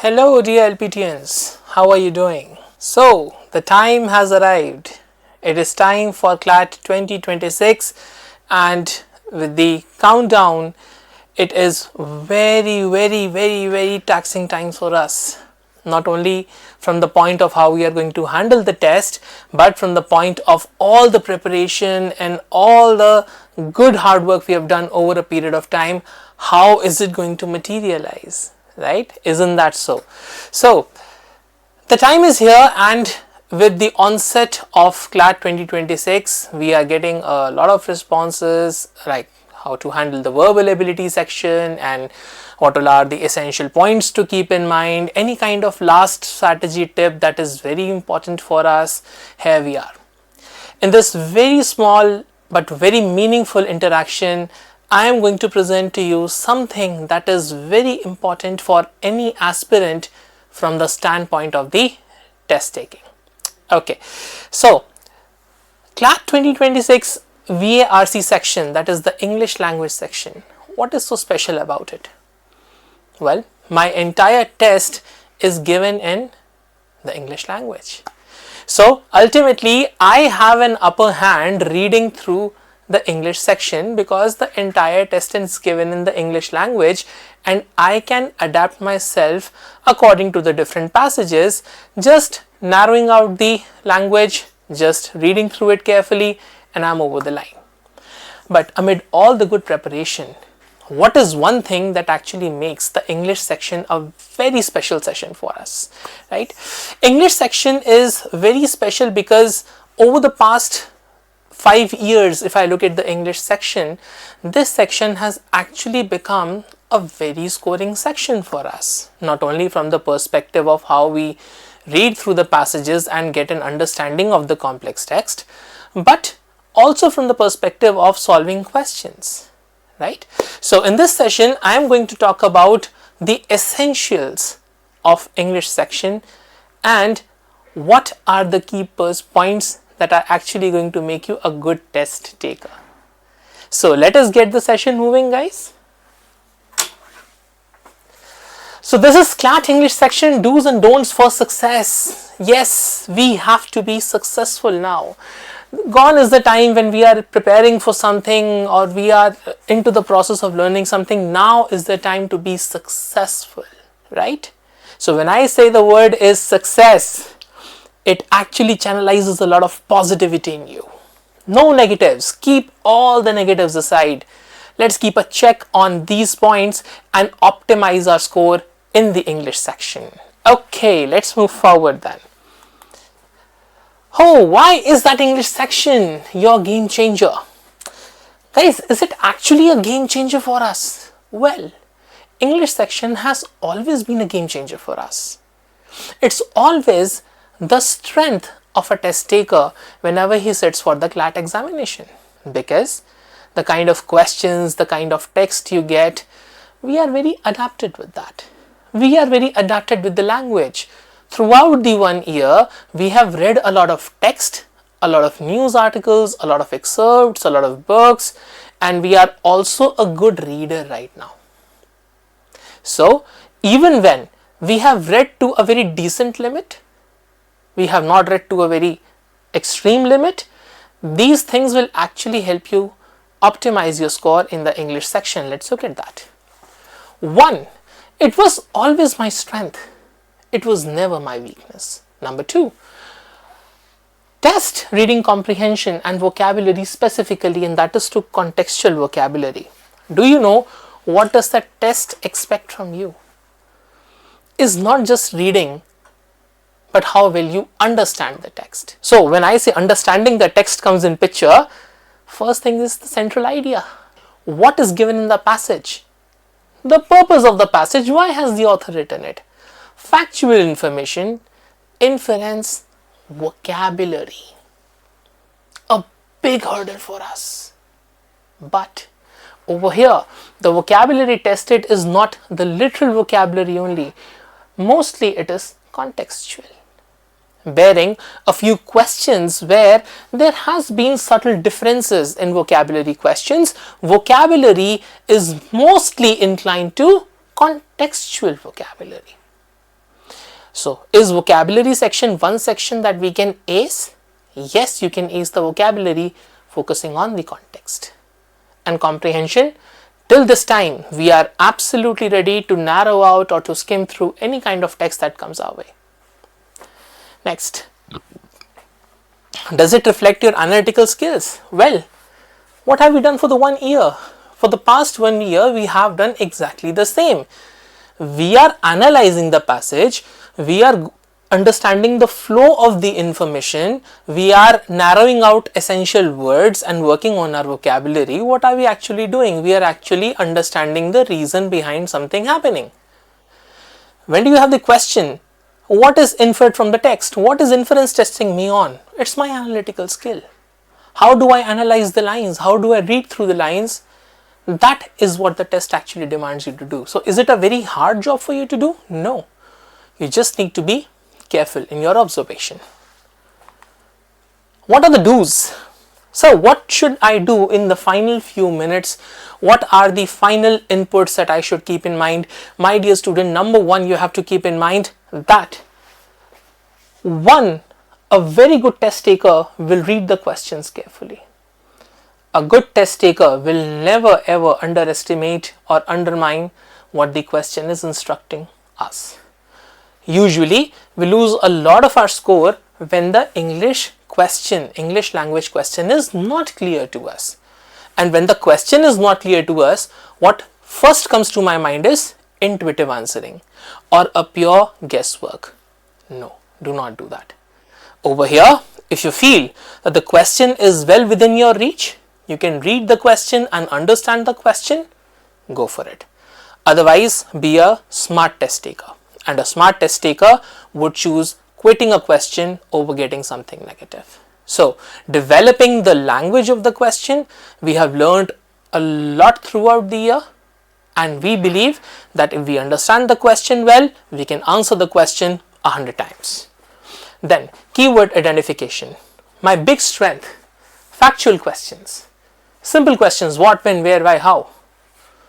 Hello dear LPTians, how are you doing? So the time has arrived. It is time for CLAT 2026 and with the countdown it is very taxing times for us. Not only from the point of how we are going to handle the test, but from the point of all the preparation and all the good hard work we have done over a period of time. How is it going to materialize? Right? Isn't that so? So the time is here, and with the onset of CLAT 2026 we are getting a lot of responses like how to handle the verbal ability section and what are the essential points to keep in mind, any kind of last strategy tip that is very important for us. Here we are in this very small but very meaningful interaction. I am going to present to you something that is very important for any aspirant from the standpoint of the test taking. Okay, so CLAT 2026 VRC section, that is the English language section. What is so special about it? Well, my entire test is given in the English language. So ultimately I have an upper hand reading through the English section because the entire test is given in the English language, and I can adapt myself according to the different passages, just narrowing out the language, just reading through it carefully, and I'm over the line. But amid all the good preparation, what is one thing that actually makes the English section a very special session for us, right? English section is very special because over the past 5 years, if I look at the English section, this section has actually become a very scoring section for us, not only from the perspective of how we read through the passages and get an understanding of the complex text, but also from the perspective of solving questions, right? So in this session I am going to talk about the essentials of English section and what are the key points that are actually going to make you a good test taker. So let us get the session moving, guys. So this is CLAT English section, do's and don'ts for success. Yes, we have to be successful now. Gone is the time when we are preparing for something or we are into the process of learning something. Now is the time to be successful, right? So when I say the word is success, it actually channelizes a lot of positivity in you. No negatives. Keep all the negatives aside. Let's keep a check on these points and optimize our score in the English section. Okay, let's move forward then. Oh, why is that English section your game changer? Guys, is it actually a game changer for us? Well, English section has always been a game changer for us. It's always the strength of a test taker whenever he sits for the CLAT examination, because the kind of questions, the kind of text you get, we are very adapted with that. We are very adapted with the language. Throughout the 1 year, we have read a lot of text, a lot of news articles, a lot of excerpts, a lot of books, and we are also a good reader right now. So even when we have read to a very decent limit, we have not read to a very extreme limit, these things will actually help you optimize your score in the English section. Let's look at that. 1. It was always my strength. It was never my weakness. Number 2. Test reading comprehension and vocabulary specifically, and that is to contextual vocabulary. Do you know what does the test expect from you? Is not just reading, but how will you understand the text. So when I say understanding the text comes in picture, first thing is the central idea. What is given in the passage? The purpose of the passage, why has the author written it? Factual information, inference, vocabulary. A big hurdle for us. But over here, the vocabulary tested is not the literal vocabulary only. Mostly it is contextual, bearing a few questions where there has been subtle differences in vocabulary questions. Vocabulary is mostly inclined to contextual vocabulary. So is vocabulary section one section that we can ace? Yes, you can ace the vocabulary focusing on the context. And comprehension, till this time we are absolutely ready to narrow out or to skim through any kind of text that comes our way. Next, does it reflect your analytical skills? Well, what have we done for the 1 year? For the past 1 year we have done exactly the same. We are analyzing the passage, we are understanding the flow of the information, we are narrowing out essential words and working on our vocabulary. What are we actually doing? We are actually understanding the reason behind something happening. When do you have the question, what is inferred from the text? What is inference testing me on? It's my analytical skill. How do I analyze the lines? How do I read through the lines? That is what the test actually demands you to do. So is it a very hard job for you to do? No. You just need to be careful in your observation. What are the do's? So what should I do in the final few minutes? What are the final inputs that I should keep in mind? My dear student, number one, you have to keep in mind that a very good test taker will read the questions carefully. A good test taker will never ever underestimate or undermine what the question is instructing us. Usually we lose a lot of our score when the English language question is not clear to us. And when the question is not clear to us, what first comes to my mind is intuitive answering or a pure guesswork. No, do not do that. Over here, if you feel that the question is well within your reach, you can read the question and understand the question, go for it. Otherwise, be a smart test taker. And a smart test taker would choose quitting a question over getting something negative. So, developing the language of the question, we have learned a lot throughout the year, and we believe that if we understand the question well, we can answer the question 100 times. Then, keyword identification. My big strength, factual questions. Simple questions, what, when, where, why, how.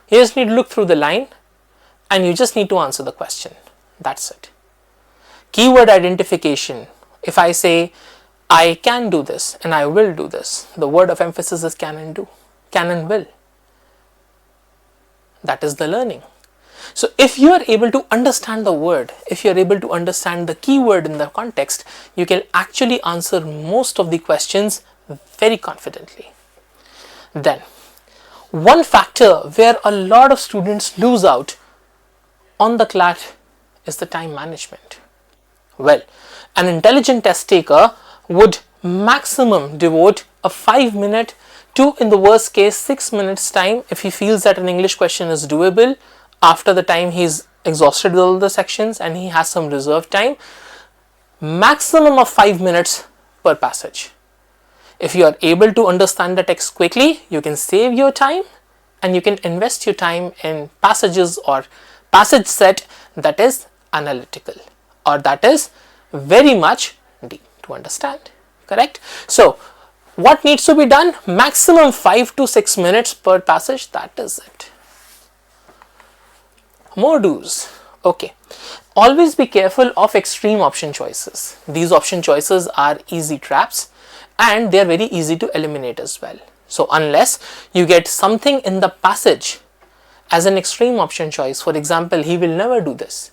You just need to look through the line and you just need to answer the question. That's it. Keyword identification. If I say, I can do this and I will do this, the word of emphasis is can and do, can and will. That is the learning. So if you are able to understand the word, if you are able to understand the keyword in the context, you can actually answer most of the questions very confidently. Then, one factor where a lot of students lose out on the CLAT is the time management. Well, an intelligent test taker would maximum devote a 5-minute to, in the worst case, 6 minutes time if he feels that an English question is doable after the time he's exhausted with all the sections and he has some reserve time. Maximum of 5 minutes per passage. If you are able to understand the text quickly, you can save your time and you can invest your time in passages or passage set that is analytical or that is very much deep to understand. Correct? So, what needs to be done? Maximum 5 to 6 minutes per passage. That is it. More do's. Okay. Always be careful of extreme option choices. These option choices are easy traps and they are very easy to eliminate as well. So unless you get something in the passage as an extreme option choice, for example, he will never do this,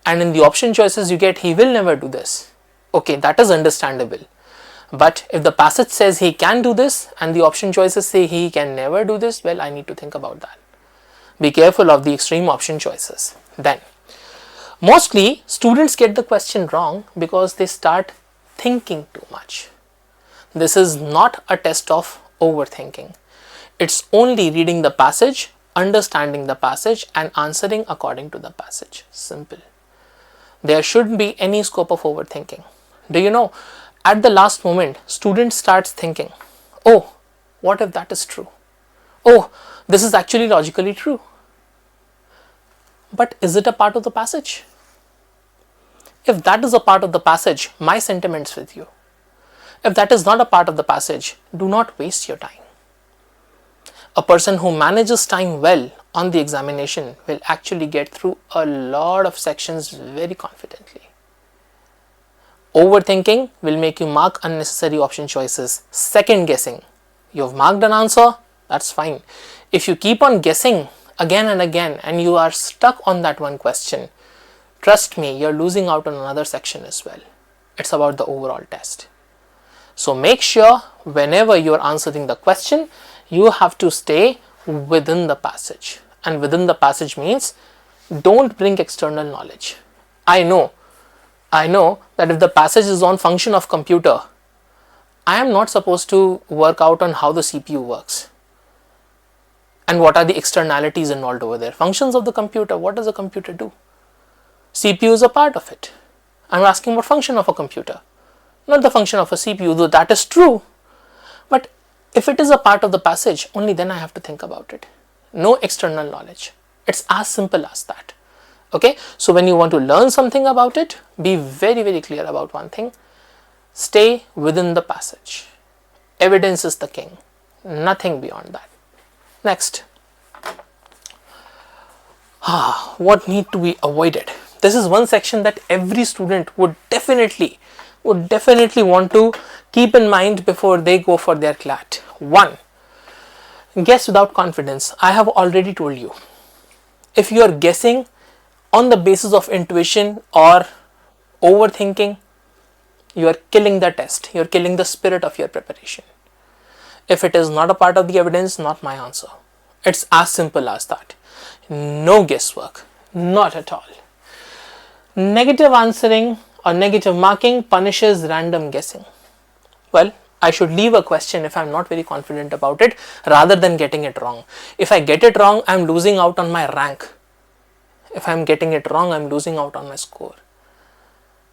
and in the option choices you get he will never do this, okay, that is understandable. But if the passage says he can do this and the option choices say he can never do this, well, I need to think about that. Be careful of the extreme option choices. Then mostly students get the question wrong because they start thinking too much. This is not a test of overthinking. It's only reading the passage, understanding the passage and answering according to the passage. Simple. There shouldn't be any scope of overthinking. Do you know, at the last moment, student starts thinking, oh, what if that is true? Oh, this is actually logically true. But is it a part of the passage? If that is a part of the passage, my sentiments with you. If that is not a part of the passage, do not waste your time. A person who manages time well on the examination will actually get through a lot of sections very confidently. Overthinking will make you mark unnecessary option choices. Second guessing. You've marked an answer, that's fine. If you keep on guessing again and again and you are stuck on that one question, trust me, you're losing out on another section as well. It's about the overall test. So make sure whenever you're answering the question, you have to stay within the passage. And within the passage means don't bring external knowledge. I know that if the passage is on function of computer, I am not supposed to work out on how the CPU works and what are the externalities involved over there. Functions of the computer, what does a computer do? CPU is a part of it. I'm asking what function of a computer, not the function of a CPU, though that is true. But if it is a part of the passage, only then I have to think about it. No external knowledge. It's as simple as that. Okay, so when you want to learn something about it, be very, very clear about one thing. Stay within the passage. Evidence is the king, nothing beyond that. Next, what need to be avoided? This is one section that every student would definitely want to keep in mind before they go for their CLAT. 1. Guess without confidence. I have already told you, if you are guessing on the basis of intuition or overthinking, you are killing the test. You are killing the spirit of your preparation. If it is not a part of the evidence, not my answer. It's as simple as that. No guesswork, not at all. Negative answering or negative marking punishes random guessing. Well, I should leave a question if I'm not very confident about it rather than getting it wrong. If I get it wrong, I'm losing out on my rank. If I'm getting it wrong, I'm losing out on my score.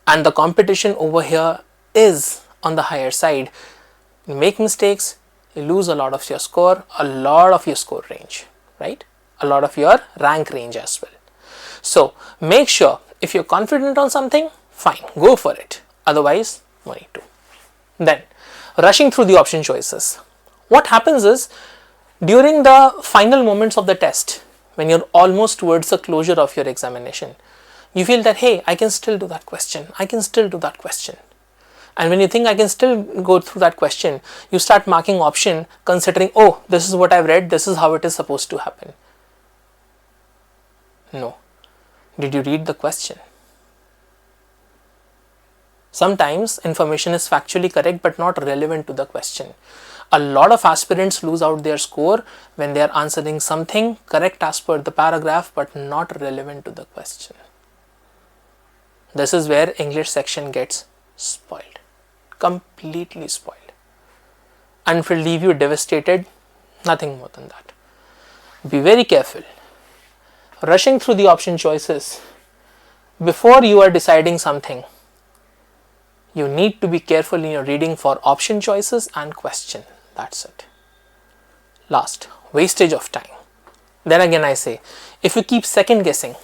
And the competition over here is on the higher side. You make mistakes, you lose a lot of your score, a lot of your score range, right? A lot of your rank range as well. So make sure if you're confident on something, fine, go for it. Otherwise, no need to. Then, rushing through the option choices. What happens is, during the final moments of the test, when you're almost towards the closure of your examination, you feel that, hey, I can still do that question. I can still do that question. And when you think I can still go through that question, you start marking option considering, oh, this is what I've read, this is how it is supposed to happen. No. Did you read the question? Sometimes information is factually correct but not relevant to the question. A lot of aspirants lose out their score when they are answering something correct as per the paragraph but not relevant to the question. This is where English section gets spoiled, completely spoiled, and will leave you devastated, nothing more than that. Be very careful. Rushing through the option choices, before you are deciding something, you need to be careful in your reading for option choices and question. That's it. Last, wastage of time. Then again I say, if you keep second guessing,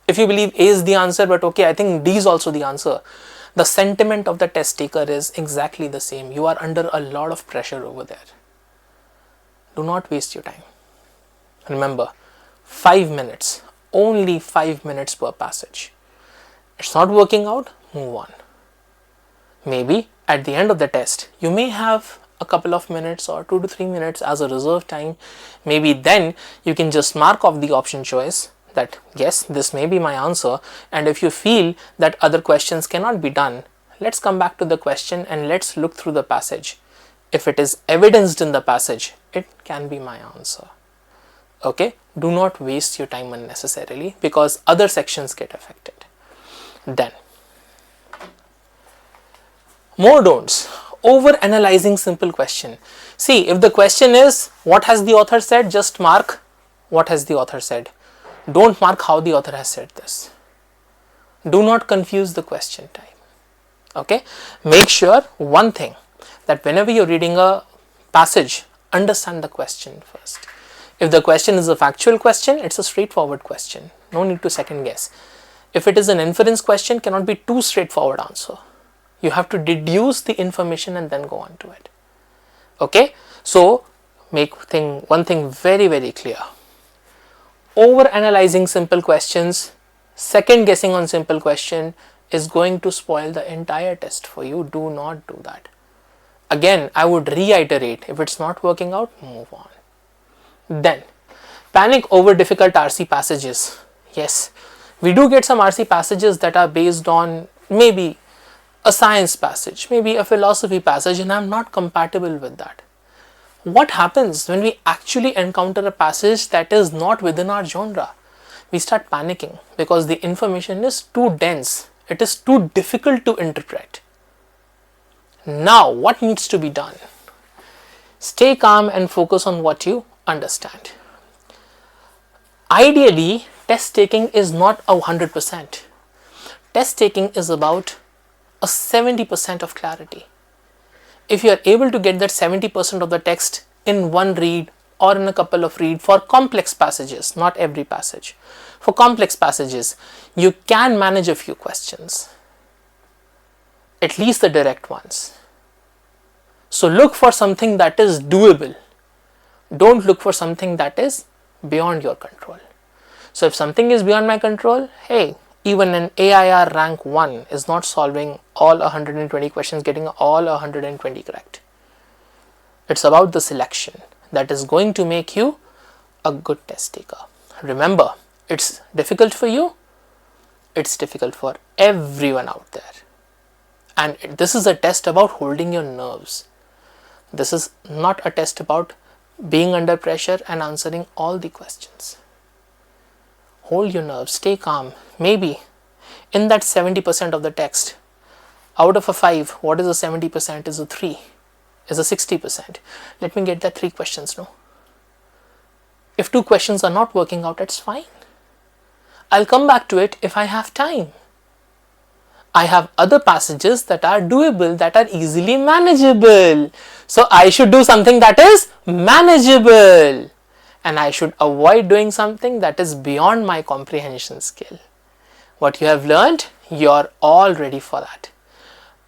if you believe A is the answer but okay, I think D is also the answer, the sentiment of the test taker is exactly the same. You are under a lot of pressure over there. Do not waste your time. Remember, 5 minutes, only 5 minutes per passage. It's not working out, move on. Maybe at the end of the test, you may have a couple of minutes or 2 to 3 minutes as a reserve time. Maybe then you can just mark off the option choice that yes, this may be my answer, and if you feel that other questions cannot be done, let's come back to the question and let's look through the passage. If it is evidenced in the passage, it can be my answer. Okay, do not waste your time unnecessarily because other sections get affected. Then, more don'ts. Over analyzing simple question. See, if the question is what has the author said, just mark what has the author said. Don't mark how the author has said this. Do not confuse the question type. Okay, make sure one thing, that whenever you're reading a passage, understand the question first. If the question is a factual question, it's a straightforward question. No need to second guess. If it is an inference question, cannot be too straightforward answer. You have to deduce the information and then go on to it. Okay, so make one thing very, very clear. Over analyzing simple questions, second guessing on simple question is going to spoil the entire test for you. Do not do that. Again, I would reiterate, if it's not working out, move on. Then, panic over difficult RC passages. Yes, we do get some RC passages that are based on maybe a science passage, maybe a philosophy passage, and I'm not compatible with that. What happens when we actually encounter a passage that is not within our genre? We start panicking because the information is too dense. It is too difficult to interpret. Now, what needs to be done? Stay calm and focus on what you understand. Ideally, test taking is not 100%. Test taking is about a 70% of clarity. If you are able to get that 70% of the text in one read or in a couple of read for complex passages, not every passage, for complex passages, you can manage a few questions, at least the direct ones. So look for something that is doable. Don't look for something that is beyond your control. So if something is beyond my control, hey, even an AIR rank 1 is not solving all 120 questions, getting all 120 correct. It's about the selection that is going to make you a good test taker. Remember, it's difficult for you, it's difficult for everyone out there. And this is a test about holding your nerves. This is not a test about being under pressure and answering all the questions. Hold your nerves, stay calm. Maybe in that 70% of the text, out of a 5, what is a 70%? Is a 3, is a 60%. Let me get that 3 questions, no? If 2 questions are not working out, it's fine. I'll come back to it if I have time. I have other passages that are doable, that are easily manageable. So I should do something that is manageable. And I should avoid doing something that is beyond my comprehension skill. What you have learned, you're all ready for that.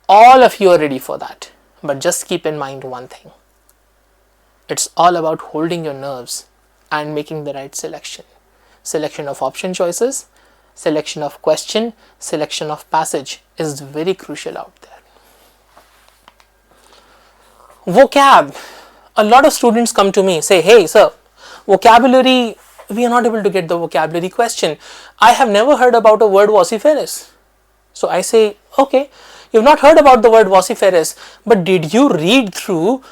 All of you are ready for that. But just keep in mind one thing. It's all about holding your nerves and making the right selection. Selection of option choices, selection of question, selection of passage is very crucial out there. Vocab. A lot of students come to me, say, hey sir, vocabulary, we are not able to get the vocabulary question. I have never heard about a word vociferous. So I say, okay, you've not heard about the word vociferous, but did you read through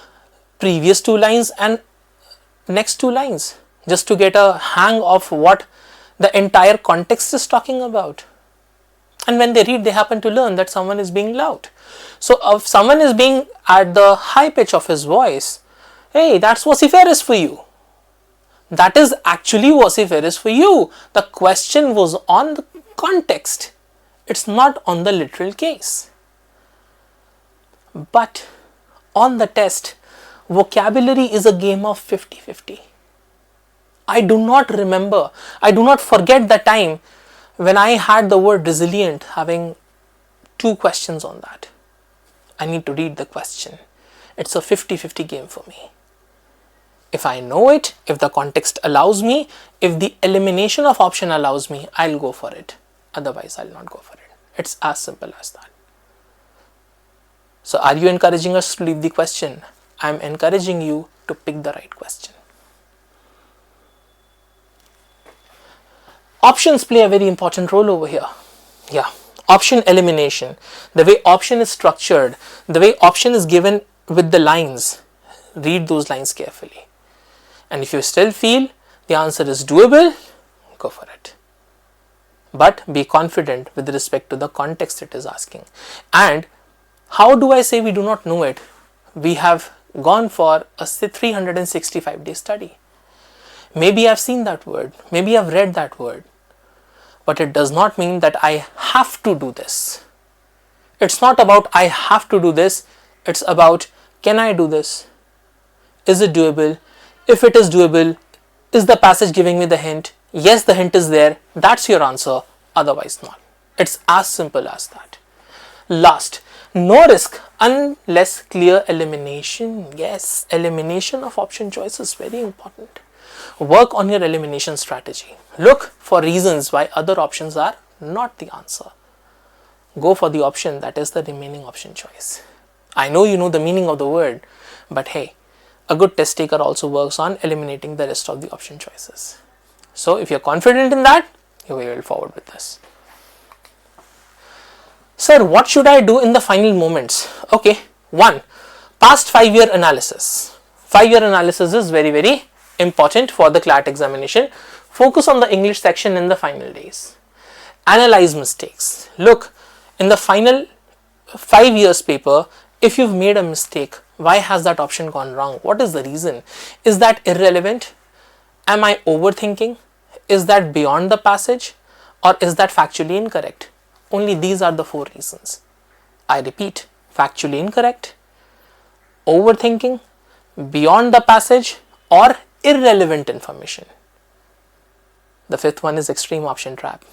previous 2 lines and next 2 lines just to get a hang of what the entire context is talking about? And when they read, they happen to learn that someone is being loud. So if someone is being at the high pitch of his voice, hey, that's vociferous for you. That is actually vociferous for you. The question was on the context. It's not on the literal case. But on the test, vocabulary is a game of 50-50. I do not remember, I do not forget the time when I had the word resilient having 2 questions on that. I need to read the question. It's a 50-50 game for me. If I know it, if the context allows me, if the elimination of option allows me, I'll go for it. Otherwise, I'll not go for it. It's as simple as that. So are you encouraging us to leave the question? I'm encouraging you to pick the right question. Options play a very important role over here. Yeah, option elimination. The way option is structured, the way option is given with the lines, read those lines carefully. And if you still feel the answer is doable, go for it. But be confident with respect to the context it is asking. And how do I say we do not know it? We have gone for a 365-day study. Maybe I've seen that word, maybe I've read that word, but it does not mean that I have to do this. It's not about I have to do this, it's about can I do this? Is it doable? If it is doable, is the passage giving me the hint? Yes, the hint is there, that's your answer, otherwise not. It's as simple as that. Last, no risk unless clear elimination. Yes, elimination of option choice is very important. Work on your elimination strategy. Look for reasons why other options are not the answer. go for the option that is the remaining option choice. I know you know the meaning of the word, but hey, a good test taker also works on eliminating the rest of the option choices. So if you're confident in that, you will forward with this. Sir, what should I do in the final moments? Okay, 1. Past 5-year analysis. 5-year analysis is very, very important for the CLAT examination. Focus on the English section in the final days. Analyze mistakes. Look, in the final 5 years paper, if you've made a mistake, why has that option gone wrong? What is the reason? Is that irrelevant? Am I overthinking? Is that beyond the passage? Or is that factually incorrect? Only these are the 4 reasons. I repeat, factually incorrect, overthinking, beyond the passage, or irrelevant information. The 5th one is extreme option trap.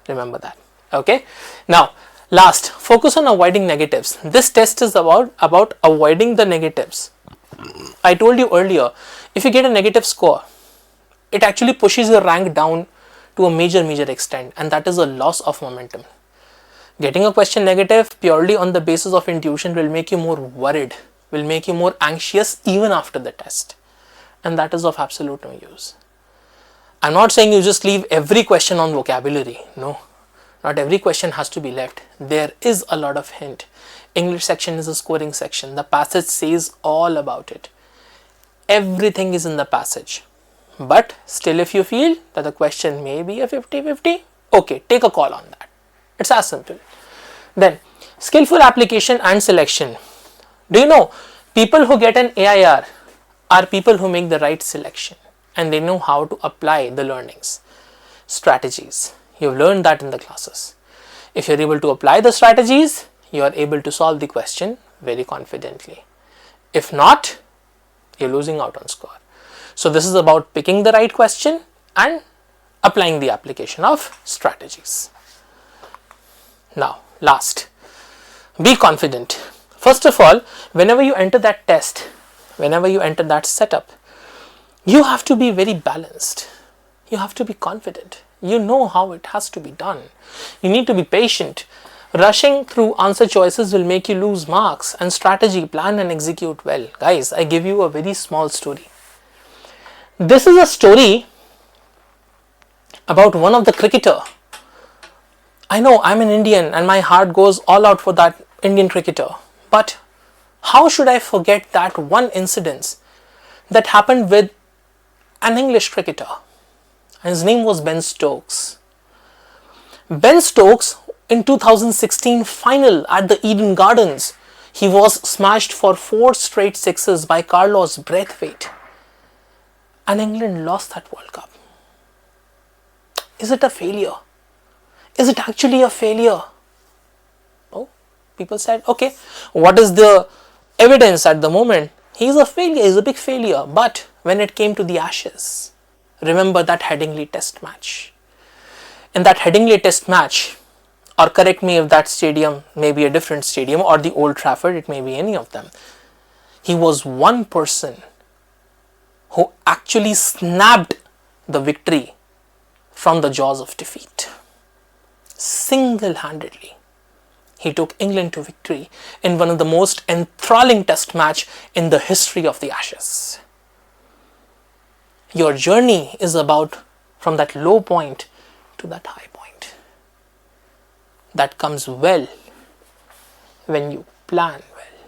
Remember that. Okay. Now, last, focus on avoiding negatives. This test is about avoiding the negatives. I told you earlier, if you get a negative score, it actually pushes your rank down to a major extent, and that is a loss of momentum. Getting a question negative purely on the basis of intuition will make you more worried, will make you more anxious even after the test, and that is of absolute no use. I'm not saying you just leave every question on vocabulary. No, not every question has to be left. There is a lot of hint. English section is a scoring section. The passage says all about it. Everything is in the passage. But still, if you feel that the question may be a 50-50, okay, take a call on that. It's as simple. Then, skillful application and selection. Do you know, people who get an AIR are people who make the right selection and they know how to apply the learnings, strategies. You've learned that in the classes. If you're able to apply the strategies, you are able to solve the question very confidently. If not, you're losing out on score. So this is about picking the right question and applying the application of strategies. Now, last, be confident. First of all, whenever you enter that test, whenever you enter that setup, you have to be very balanced. You have to be confident. You know how it has to be done. You need to be patient. Rushing through answer choices will make you lose marks, and strategy, plan and execute well. Guys, I give you a very small story. This is a story about one of the cricketer. I know I'm an Indian and my heart goes all out for that Indian cricketer. But how should I forget that one incident that happened with an English cricketer? And his name was Ben Stokes. Ben Stokes in 2016 final at the Eden Gardens, he was smashed for 4 straight sixes by Carlos Braithwaite. And England lost that World Cup. Is it a failure? Is it actually a failure? Oh, people said, okay, what is the evidence at the moment? He's a failure, he's a big failure. But when it came to the Ashes, remember that Headingley test match. In that Headingley test match, or correct me if that stadium may be a different stadium or the Old Trafford, it may be any of them. He was one person who actually snapped the victory from the jaws of defeat. Single-handedly, he took England to victory in one of the most enthralling test match in the history of the Ashes. Your journey is about from that low point to that high point. That comes well when you plan well.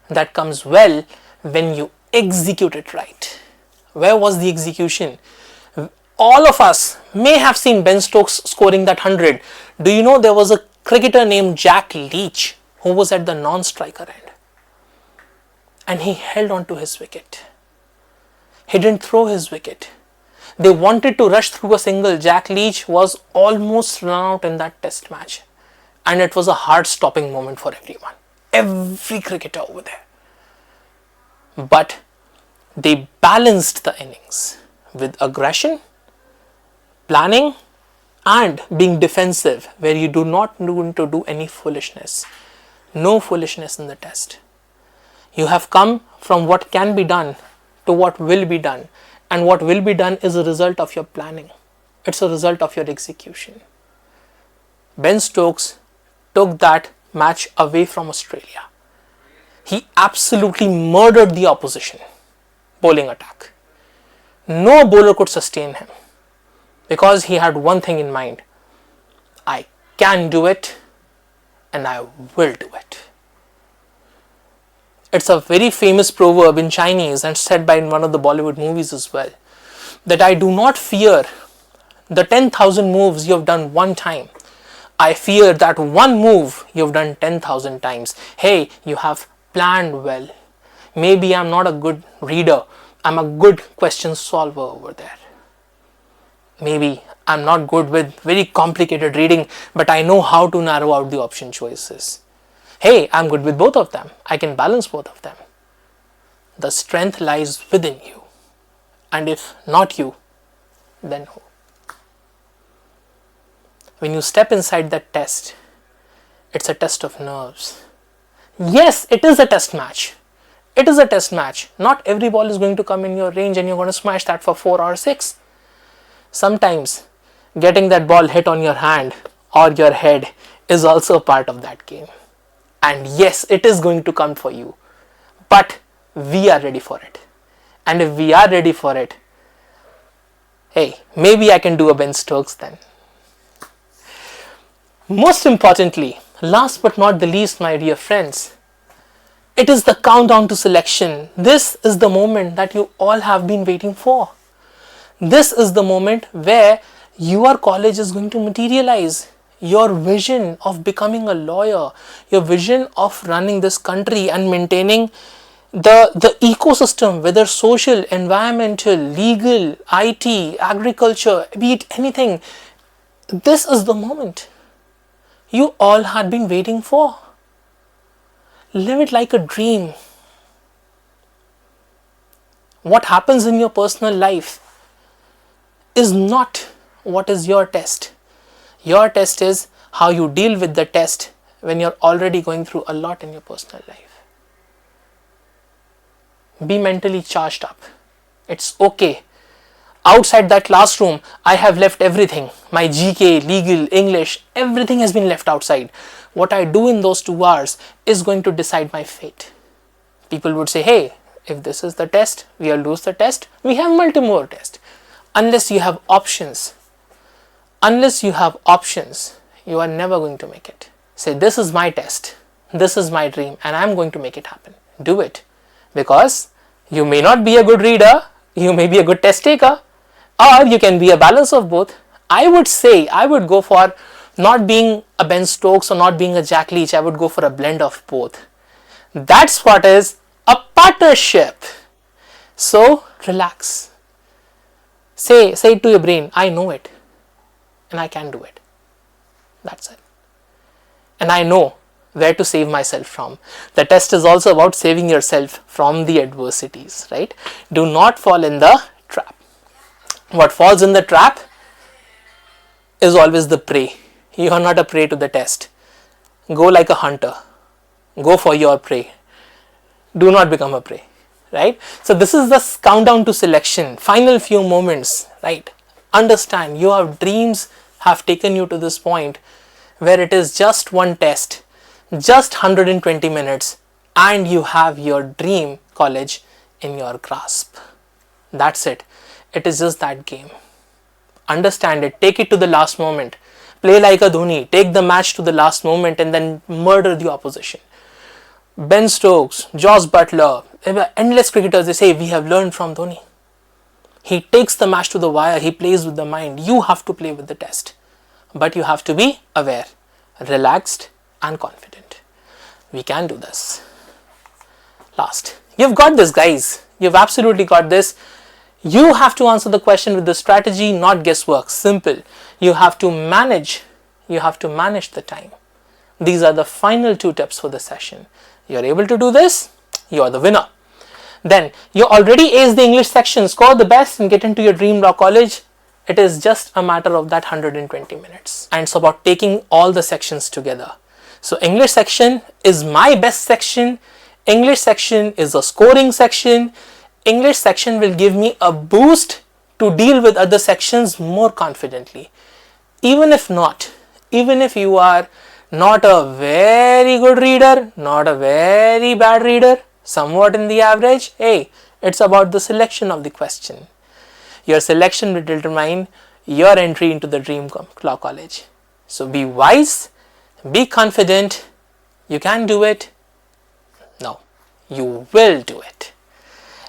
That comes well when you execute it right. Where was the execution? All of us may have seen Ben Stokes scoring that 100. Do you know there was a cricketer named Jack Leach who was at the non-striker end? And he held on to his wicket. He didn't throw his wicket. They wanted to rush through a single. Jack Leach was almost run out in that test match. And it was a heart-stopping moment for everyone. Every cricketer over there. But they balanced the innings with aggression, planning and being defensive, where you do not need to do any foolishness. No foolishness in the test. You have come from what can be done to what will be done, and what will be done is a result of your planning. It's a result of your execution. Ben Stokes took that match away from Australia. He absolutely murdered the opposition bowling attack. No bowler could sustain him because he had one thing in mind: I can do it and I will do it. It's a very famous proverb in Chinese and said by one of the Bollywood movies as well, that I do not fear the 10,000 moves you have done one time. I fear that one move you have done 10,000 times. Hey, you have planned well. Maybe I'm not a good reader. I'm a good question solver over there. Maybe I'm not good with very complicated reading, but I know how to narrow out the option choices. Hey, I'm good with both of them. I can balance both of them. The strength lies within you. And if not you, then who? When you step inside that test, it's a test of nerves. Yes, it is a test match. It is a test match. Not every ball is going to come in your range and you're going to smash that for 4 or 6. Sometimes getting that ball hit on your hand or your head is also a part of that game. And yes, it is going to come for you. But we are ready for it. And if we are ready for it, hey, maybe I can do a Ben Stokes then. Most importantly, last but not the least, my dear friends, it is the countdown to selection. This is the moment that you all have been waiting for. This is the moment where your college is going to materialize. Your vision of becoming a lawyer, your vision of running this country and maintaining the ecosystem, whether social, environmental, legal, IT, agriculture, be it anything. This is the moment you all had been waiting for. Live it like a dream. What happens in your personal life is not what is your test. Your test is how you deal with the test when you're already going through a lot in your personal life. Be mentally charged up. It's okay. Outside that classroom, I have left everything. My GK, legal, English, everything has been left outside. What I do in those 2 hours is going to decide my fate. People would say, hey, if this is the test, we'll lose the test. We have multiple more tests. Unless you have options, you are never going to make it. Say, this is my test, this is my dream, and I'm going to make it happen. Do it. Because you may not be a good reader, you may be a good test taker, or you can be a balance of both. I would say, I would go for not being a Ben Stokes or not being a Jack Leach. I would go for a blend of both. That's what is a partnership. So relax. Say it to your brain, I know it and I can do it. That's it. And I know where to save myself from. The test is also about saving yourself from the adversities, right? Do not fall in the trap. What falls in the trap is always the prey. You are not a prey to the test. Go like a hunter. Go for your prey. Do not become a prey, right? So this is the countdown to selection. Final few moments, right? Understand your dreams have taken you to this point where it is just one test, just 120 minutes, and you have your dream college in your grasp. That's it. It is just that game. Understand it. Take it to the last moment. Play like a Dhoni. Take the match to the last moment and then murder the opposition. Ben Stokes, Joss Butler, endless cricketers, they say we have learned from Dhoni. He takes the match to the wire. He plays with the mind. You have to play with the test. But you have to be aware, relaxed and confident. We can do this. Last. You've got this, guys. You've absolutely got this. You have to answer the question with the strategy, not guesswork. Simple. You have to manage. You have to manage the time. These are the final 2 tips for the session. You're able to do this, you're the winner. Then you already aced the English section, score the best and get into your dream law college. It is just a matter of that 120 minutes. And it's about taking all the sections together. So English section is my best section. English section is a scoring section. English section will give me a boost to deal with other sections more confidently. Even if not, even if you are not a very good reader, not a very bad reader, somewhat in the average, hey, it's about the selection of the question. Your selection will determine your entry into the dream law college. So be wise, be confident, you can do it. No, you will do it.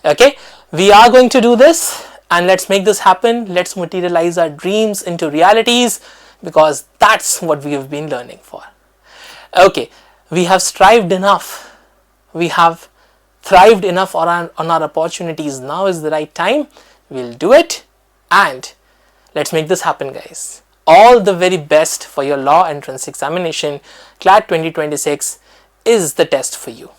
Okay, we are going to do this, and let's make this happen. Let's materialize our dreams into realities, because that's what we have been learning for. Okay, we have strived enough, we have thrived enough on our opportunities. Now is the right time. We'll do it, and let's make this happen, guys. All the very best for your law entrance examination. CLAT 2026 is the test for you.